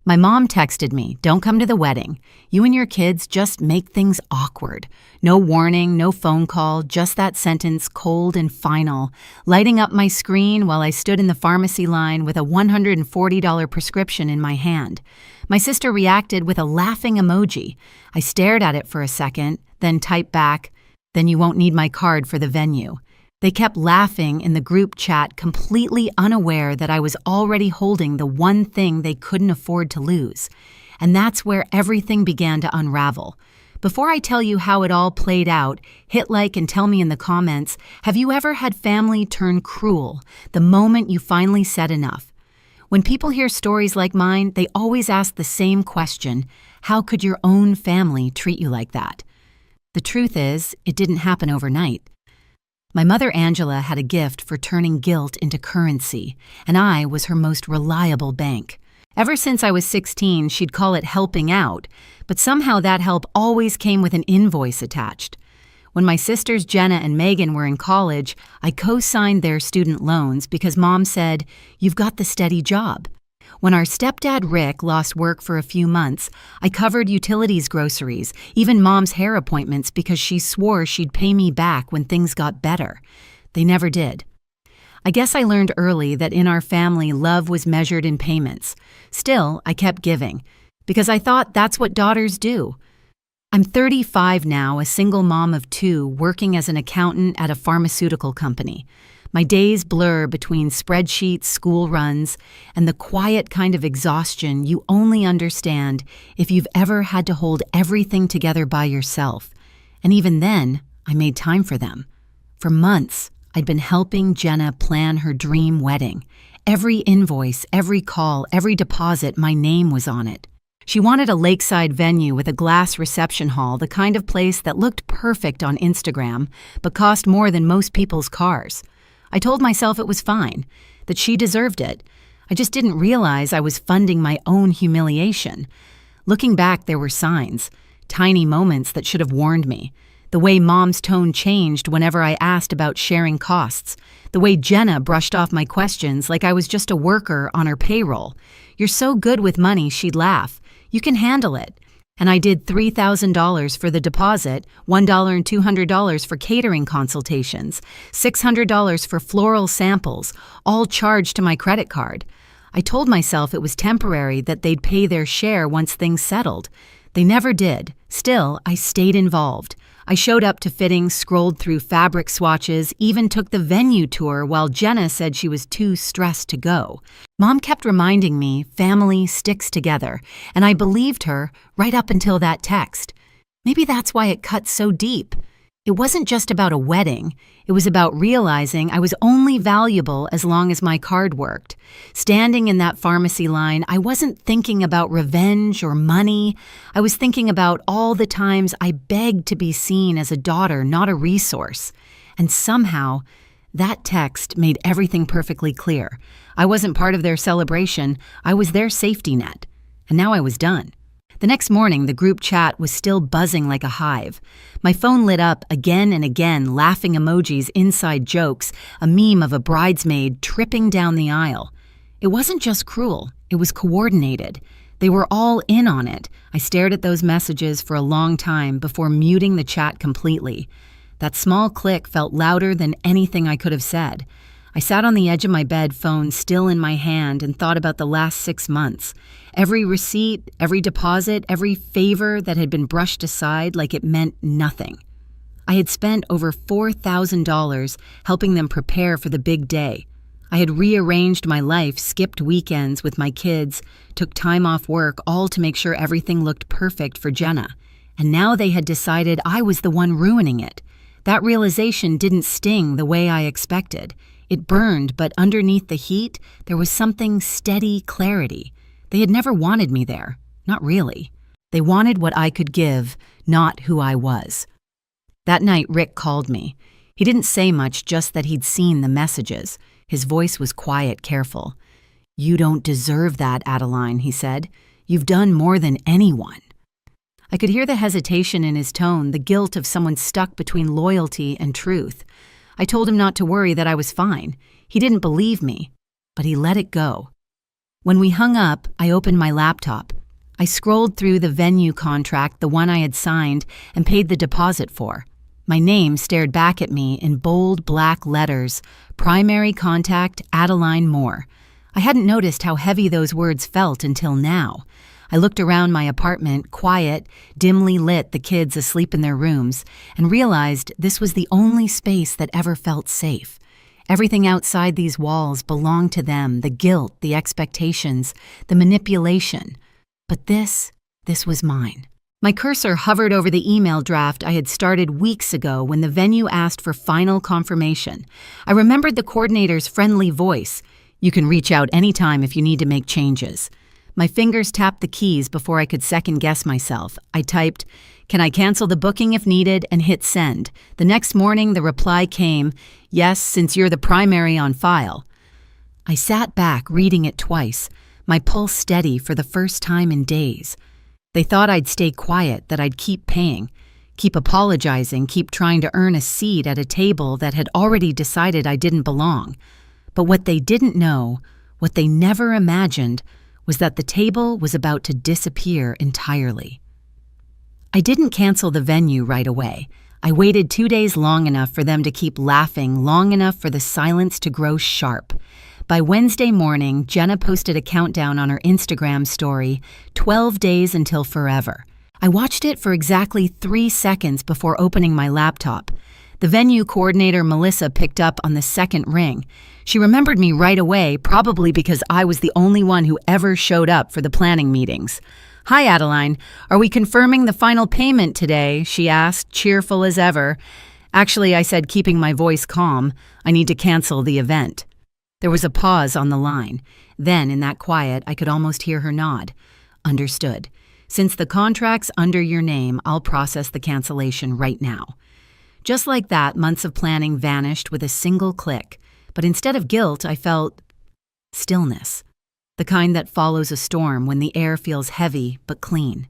My mom texted me, "Don't come to the wedding. You and your kids just make things awkward." No warning, no phone call, just that sentence, cold and final, lighting up my screen while I stood in the pharmacy line with a $140 prescription in my hand. My sister reacted with a laughing emoji. I stared at it for a second, then typed back, "Then you won't need my card for the venue." They kept laughing in the group chat, completely unaware that I was already holding the one thing they couldn't afford to lose. And that's where everything began to unravel. Before I tell you how it all played out, hit like and tell me in the comments, have you ever had family turn cruel the moment you finally said enough? When people hear stories like mine, they always ask the same question: how could your own family treat you like that? The truth is, it didn't happen overnight. My mother Angela had a gift for turning guilt into currency, and I was her most reliable bank. Ever since I was 16, she'd call it helping out, but somehow that help always came with an invoice attached. When my sisters Jenna and Megan were in college, I co-signed their student loans because Mom said, "You've got the steady job." When our stepdad Rick lost work for a few months, I covered utilities, groceries, even Mom's hair appointments because she swore she'd pay me back when things got better. They never did. I guess I learned early that in our family, love was measured in payments. Still, I kept giving because I thought that's what daughters do. I'm 35 now, a single mom of two, working as an accountant at a pharmaceutical company. My days blur between spreadsheets, school runs, and the quiet kind of exhaustion you only understand if you've ever had to hold everything together by yourself. And even then, I made time for them. For months, I'd been helping Jenna plan her dream wedding. Every invoice, every call, every deposit, my name was on it. She wanted a lakeside venue with a glass reception hall, the kind of place that looked perfect on Instagram, but cost more than most people's cars. I told myself it was fine, that she deserved it. I just didn't realize I was funding my own humiliation. Looking back, there were signs, tiny moments that should have warned me. The way Mom's tone changed whenever I asked about sharing costs. The way Jenna brushed off my questions like I was just a worker on her payroll. "You're so good with money," she'd laugh. "You can handle it." And I did $3,000 for the deposit, $1 and $200 for catering consultations, $600 for floral samples, all charged to my credit card. I told myself it was temporary, that they'd pay their share once things settled. They never did. Still, I stayed involved. I showed up to fittings, scrolled through fabric swatches, even took the venue tour while Jenna said she was too stressed to go. Mom kept reminding me family sticks together, and I believed her right up until that text. Maybe that's why it cut so deep. It wasn't just about a wedding. It was about realizing I was only valuable as long as my card worked. Standing in that pharmacy line, I wasn't thinking about revenge or money. I was thinking about all the times I begged to be seen as a daughter, not a resource. And somehow, that text made everything perfectly clear. I wasn't part of their celebration. I was their safety net. And now I was done. The next morning, the group chat was still buzzing like a hive. My phone lit up again and again, laughing emojis, inside jokes, a meme of a bridesmaid tripping down the aisle. It wasn't just cruel, it was coordinated. They were all in on it. I stared at those messages for a long time before muting the chat completely. That small click felt louder than anything I could have said. I sat on the edge of my bed, phone still in my hand, and thought about the last 6 months. Every receipt, every deposit, every favor that had been brushed aside like it meant nothing. I had spent over $4,000 helping them prepare for the big day. I had rearranged my life, skipped weekends with my kids, took time off work, all to make sure everything looked perfect for Jenna. And now they had decided I was the one ruining it. That realization didn't sting the way I expected. It burned, but underneath the heat, there was something steady clarity. They had never wanted me there. Not really. They wanted what I could give, not who I was. That night, Rick called me. He didn't say much, just that he'd seen the messages. His voice was quiet, careful. "You don't deserve that, Adeline," he said. "You've done more than anyone." I could hear the hesitation in his tone, the guilt of someone stuck between loyalty and truth. I told him not to worry, that I was fine. He didn't believe me, but he let it go. When we hung up, I opened my laptop. I scrolled through the venue contract, the one I had signed and paid the deposit for. My name stared back at me in bold black letters, Primary Contact Adeline Moore. I hadn't noticed how heavy those words felt until now. I looked around my apartment, quiet, dimly lit, the kids asleep in their rooms, and realized this was the only space that ever felt safe. Everything outside these walls belonged to them, the guilt, the expectations, the manipulation. But this was mine. My cursor hovered over the email draft I had started weeks ago when the venue asked for final confirmation. I remembered the coordinator's friendly voice. "You can reach out anytime if you need to make changes." My fingers tapped the keys before I could second-guess myself. I typed, "Can I cancel the booking if needed?" and hit send. The next morning, the reply came, "Yes, since you're the primary on file." I sat back, reading it twice, my pulse steady for the first time in days. They thought I'd stay quiet, that I'd keep paying, keep apologizing, keep trying to earn a seat at a table that had already decided I didn't belong. But what they didn't know, what they never imagined, was that the table was about to disappear entirely. I didn't cancel the venue right away. I waited 2 days long enough for them to keep laughing, long enough for the silence to grow sharp. By Wednesday morning, Jenna posted a countdown on her Instagram story, 12 days until forever. I watched it for exactly 3 seconds before opening my laptop. The venue coordinator, Melissa, picked up on the second ring. She remembered me right away, probably because I was the only one who ever showed up for the planning meetings. "Hi, Adeline. Are we confirming the final payment today?" she asked, cheerful as ever. "Actually," I said, keeping my voice calm, "I need to cancel the event." There was a pause on the line. Then, in that quiet, I could almost hear her nod. "Understood. Since the contract's under your name, I'll process the cancellation right now." Just like that, months of planning vanished with a single click. But instead of guilt, I felt stillness. The kind that follows a storm when the air feels heavy but clean.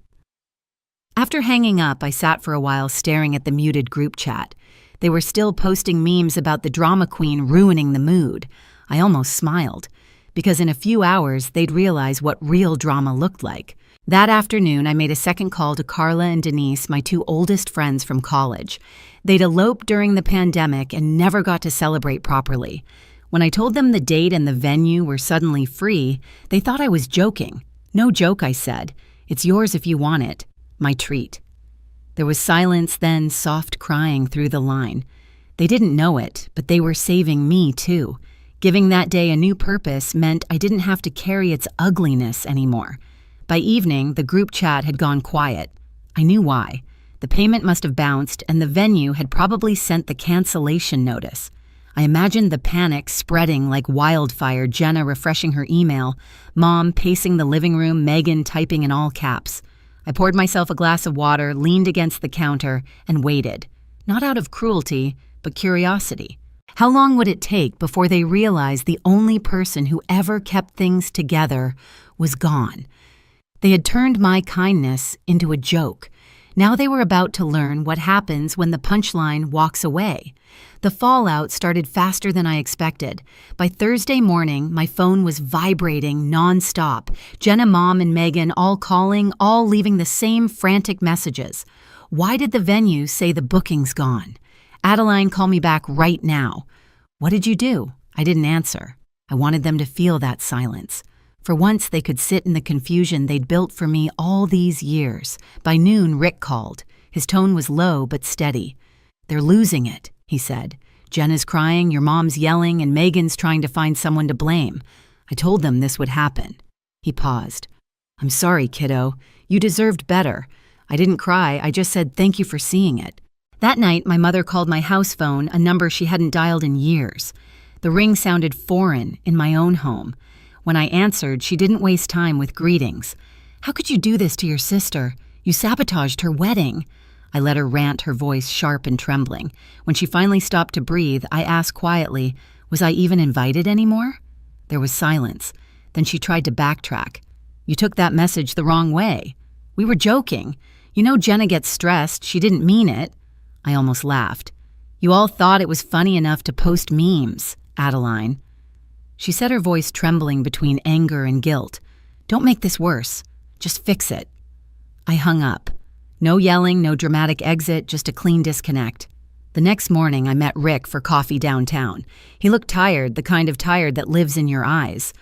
After hanging up, I sat for a while staring at the muted group chat. They were still posting memes about the drama queen ruining the mood. I almost smiled, because in a few hours they'd realize what real drama looked like. That afternoon, I made a second call to Carla and Denise, my 2 oldest friends from college. They'd eloped during the pandemic and never got to celebrate properly. When I told them the date and the venue were suddenly free, they thought I was joking. "No joke," I said. "It's yours if you want it. My treat." There was silence, then soft crying through the line. They didn't know it, but they were saving me too. Giving that day a new purpose meant I didn't have to carry its ugliness anymore. By evening, the group chat had gone quiet. I knew why. The payment must have bounced, and the venue had probably sent the cancellation notice. I imagined the panic spreading like wildfire, Jenna refreshing her email, Mom pacing the living room, Megan typing in all caps. I poured myself a glass of water, leaned against the counter, and waited. Not out of cruelty, but curiosity. How long would it take before they realized the only person who ever kept things together was gone? They had turned my kindness into a joke. Now they were about to learn what happens when the punchline walks away. The fallout started faster than I expected. By Thursday morning, my phone was vibrating nonstop. Jenna, Mom, and Megan all calling, all leaving the same frantic messages. Why did the venue say the booking's gone? Adeline, call me back right now. What did you do? I didn't answer. I wanted them to feel that silence. For once, they could sit in the confusion they'd built for me all these years. By noon, Rick called. His tone was low but steady. "They're losing it," he said. "Jenna's crying, your mom's yelling, and Megan's trying to find someone to blame. I told them this would happen." He paused. "I'm sorry, kiddo. You deserved better. I didn't cry, I just said thank you for seeing it." That night, my mother called my house phone, a number she hadn't dialed in years. The ring sounded foreign in my own home. When I answered, she didn't waste time with greetings. "How could you do this to your sister? You sabotaged her wedding." I let her rant, her voice sharp and trembling. When she finally stopped to breathe, I asked quietly, was I even invited anymore? There was silence. Then she tried to backtrack. "You took that message the wrong way. We were joking. You know Jenna gets stressed. She didn't mean it." I almost laughed. "You all thought it was funny enough to post memes, Adeline." She said, her voice trembling between anger and guilt. "Don't make this worse. Just fix it." I hung up. No yelling, no dramatic exit, just a clean disconnect. The next morning, I met Rick for coffee downtown. He looked tired, the kind of tired that lives in your eyes.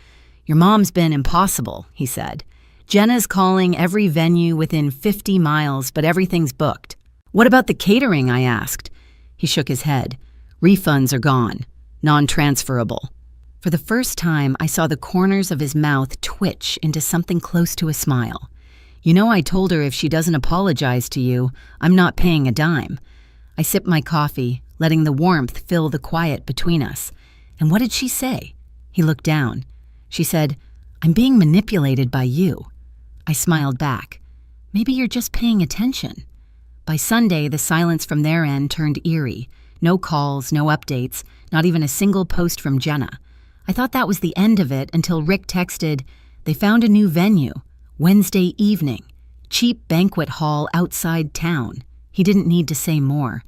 "Your mom's been impossible," he said. "Jenna's calling every venue within 50 miles, but everything's booked." "What about the catering?" I asked. He shook his head. "Refunds are gone. Non-transferable." For the first time, I saw the corners of his mouth twitch into something close to a smile. "You know, I told her if she doesn't apologize to you, I'm not paying a dime." I sipped my coffee, letting the warmth fill the quiet between us. "And what did she say?" He looked down. She said, "I'm being manipulated by you." I smiled back. "Maybe you're just paying attention." By Sunday, the silence from their end turned eerie. No calls, no updates, not even a single post from Jenna. I thought that was the end of it until Rick texted, "They found a new venue. Wednesday evening. Cheap banquet hall outside town." He didn't need to say more.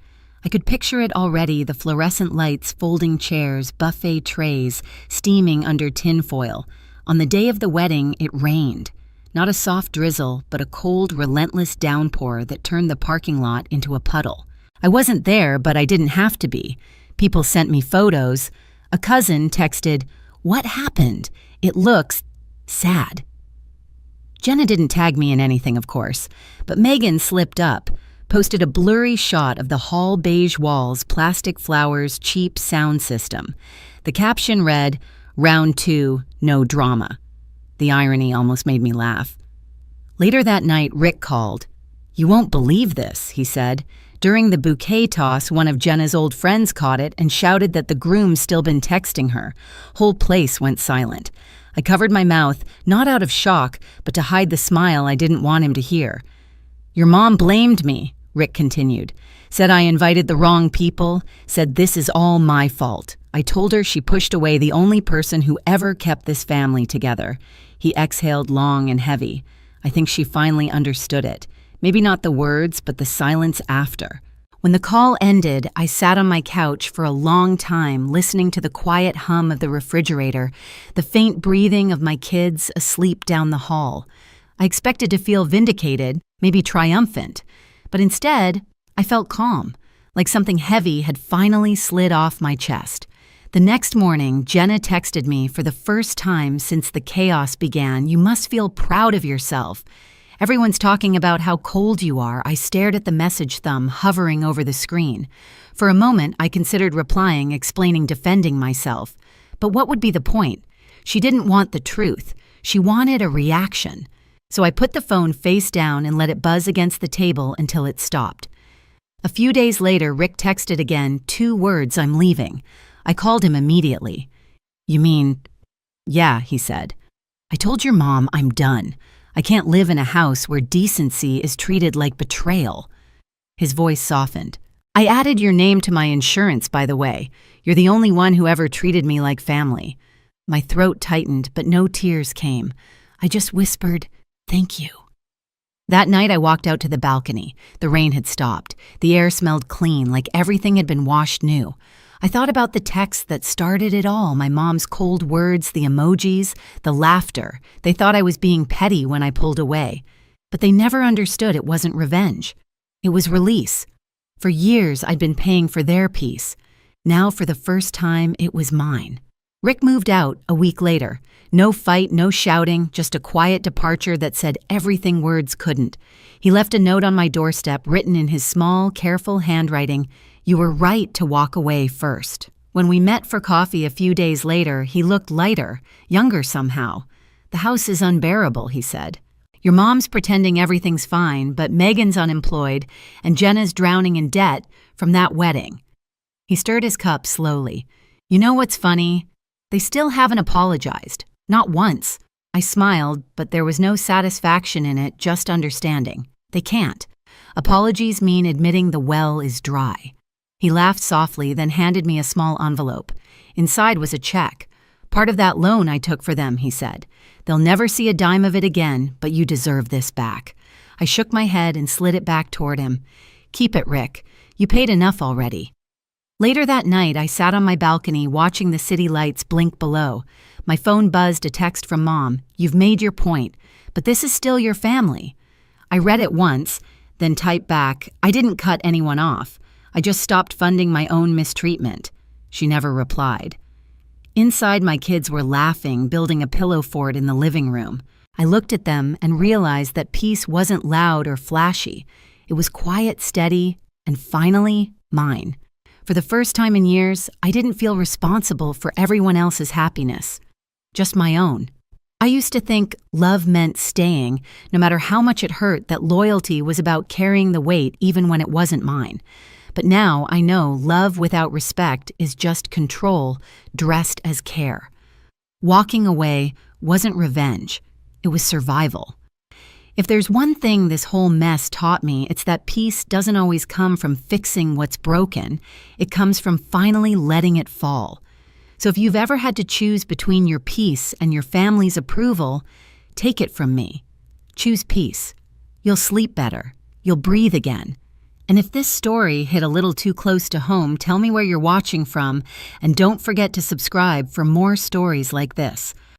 I could picture it already, the fluorescent lights, folding chairs, buffet trays, steaming under tinfoil. On the day of the wedding, it rained. Not a soft drizzle, but a cold, relentless downpour that turned the parking lot into a puddle. I wasn't there, but I didn't have to be. People sent me photos. A cousin texted, "What happened? It looks sad." Jenna didn't tag me in anything, of course, but Megan slipped up, posted a blurry shot of the hall beige walls, plastic flowers, cheap sound system. The caption read, "Round 2, no drama." The irony almost made me laugh. Later that night, Rick called. "You won't believe this," he said. During the bouquet toss, one of Jenna's old friends caught it and shouted that the groom's still been texting her. Whole place went silent. I covered my mouth, not out of shock, but to hide the smile I didn't want him to hear. "Your mom blamed me," Rick continued. "Said I invited the wrong people, said this is all my fault. I told her she pushed away the only person who ever kept this family together." He exhaled long and heavy. I think she finally understood it. Maybe not the words, but the silence after. When the call ended, I sat on my couch for a long time, listening to the quiet hum of the refrigerator, the faint breathing of my kids asleep down the hall. I expected to feel vindicated, maybe triumphant, but instead, I felt calm, like something heavy had finally slid off my chest. The next morning, Jenna texted me for the first time since the chaos began, "You must feel proud of yourself." "Everyone's talking about how cold you are." I stared at the message thumb hovering over the screen. For a moment, I considered replying, explaining, defending myself. But what would be the point? She didn't want the truth. She wanted a reaction. So I put the phone face down and let it buzz against the table until it stopped. A few days later, Rick texted again, 2 words, "I'm leaving." I called him immediately. "You mean?" "Yeah," he said. "I told your mom I'm done. I can't live in a house where decency is treated like betrayal." His voice softened. "I added your name to my insurance, by the way. You're the only one who ever treated me like family." My throat tightened, but no tears came. I just whispered, "Thank you." That night I walked out to the balcony. The rain had stopped. The air smelled clean, like everything had been washed new. I thought about the text that started it all, my mom's cold words, the emojis, the laughter. They thought I was being petty when I pulled away. But they never understood it wasn't revenge. It was release. For years I'd been paying for their peace. Now for the first time, it was mine. Rick moved out a week later. No fight, no shouting, just a quiet departure that said everything words couldn't. He left a note on my doorstep written in his small, careful handwriting, "You were right to walk away first." When we met for coffee a few days later, he looked lighter, younger somehow. "The house is unbearable," he said. "Your mom's pretending everything's fine, but Megan's unemployed, and Jenna's drowning in debt from that wedding." He stirred his cup slowly. "You know what's funny? They still haven't apologized. Not once." I smiled, but there was no satisfaction in it, just understanding. They can't. Apologies mean admitting the well is dry. He laughed softly, then handed me a small envelope. Inside was a check. "Part of that loan I took for them," he said. "They'll never see a dime of it again, but you deserve this back." I shook my head and slid it back toward him. "Keep it, Rick. You paid enough already." Later that night, I sat on my balcony watching the city lights blink below. My phone buzzed a text from Mom. "You've made your point, but this is still your family." I read it once, then typed back, "I didn't cut anyone off. I just stopped funding my own mistreatment." She never replied. Inside, my kids were laughing, building a pillow fort in the living room. I looked at them and realized that peace wasn't loud or flashy. It was quiet, steady, and finally, mine. For the first time in years, I didn't feel responsible for everyone else's happiness, just my own. I used to think love meant staying, no matter how much it hurt, that loyalty was about carrying the weight even when it wasn't mine. But now I know love without respect is just control dressed as care. Walking away wasn't revenge, it was survival. If there's one thing this whole mess taught me, it's that peace doesn't always come from fixing what's broken. It comes from finally letting it fall. So if you've ever had to choose between your peace and your family's approval, take it from me. Choose peace. You'll sleep better. You'll breathe again. And if this story hit a little too close to home, tell me where you're watching from, and don't forget to subscribe for more stories like this.